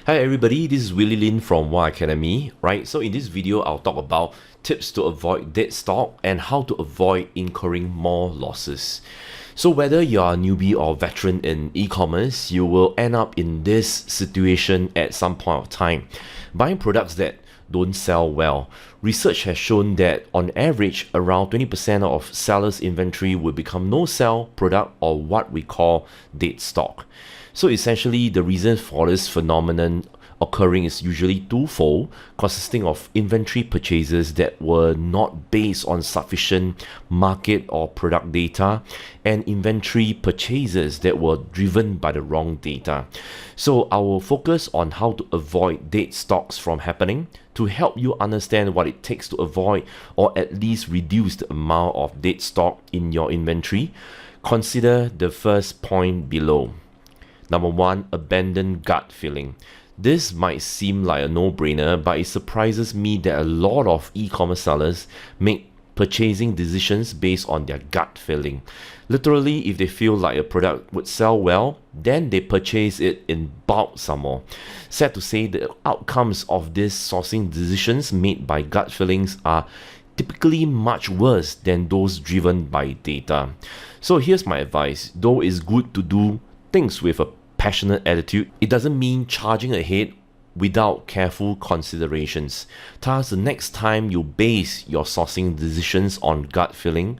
Hi everybody, this is Willy Lin from One Academy, right? So in this video, I'll talk about tips to avoid dead stock and how to avoid incurring more losses. So whether you're a newbie or veteran in e-commerce, you will end up in this situation at some point of time, buying products that don't sell well. Research has shown that on average, around 20% of sellers' inventory will become no-sell product or what we call dead stock. So essentially, the reason for this phenomenon occurring is usually twofold, consisting of inventory purchases that were not based on sufficient market or product data, and inventory purchases that were driven by the wrong data. So I will focus on how to avoid dead stocks from happening to help you understand what it takes to avoid or at least reduce the amount of dead stock in your inventory. Consider the first point below. Number 1, abandon gut feeling. This might seem like a no-brainer, but it surprises me that a lot of e-commerce sellers make purchasing decisions based on their gut feeling. Literally, if they feel like a product would sell well, then they purchase it in bulk some more. Sad to say, the outcomes of these sourcing decisions made by gut feelings are typically much worse than those driven by data. So here's my advice. Though it's good to do things with a passionate attitude, it doesn't mean charging ahead without careful considerations. Thus, the next time you base your sourcing decisions on gut feeling,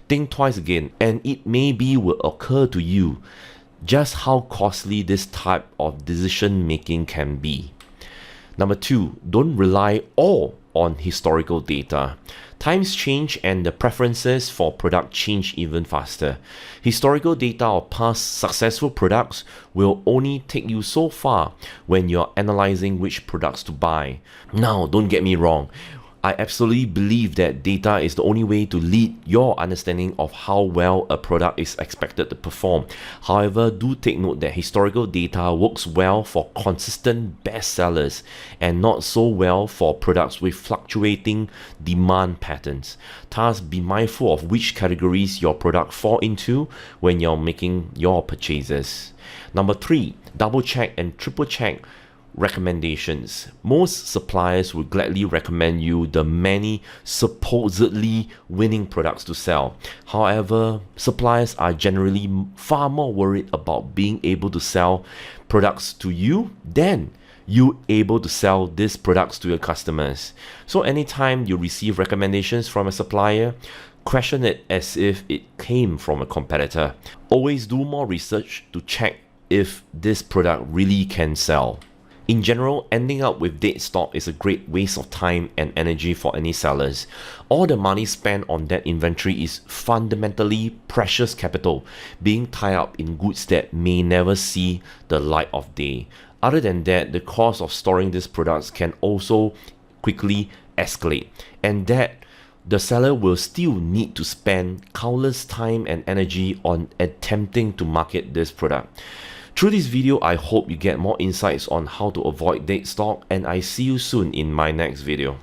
think twice again, and it maybe will occur to you just how costly this type of decision making can be. Number 2, don't rely all on historical data. Times change and the preferences for product change even faster. Historical data of past successful products will only take you so far when you're analyzing which products to buy. Now, don't get me wrong. I absolutely believe that data is the only way to lead your understanding of how well a product is expected to perform. However, do take note that historical data works well for consistent bestsellers and not so well for products with fluctuating demand patterns. Thus, be mindful of which categories your product fall into when you're making your purchases. Number 3, double check and triple check recommendations. Most suppliers will gladly recommend you the many supposedly winning products to sell. However, suppliers are generally far more worried about being able to sell products to you than you able to sell these products to your customers. So anytime you receive recommendations from a supplier, question it as if it came from a competitor. Always do more research to check if this product really can sell. In general, ending up with dead stock is a great waste of time and energy for any sellers. All the money spent on that inventory is fundamentally precious capital being tied up in goods that may never see the light of day. Other than that, the cost of storing these products can also quickly escalate, and that the seller will still need to spend countless time and energy on attempting to market this product. Through this video, I hope you get more insights on how to avoid dead stock, and I see you soon in my next video.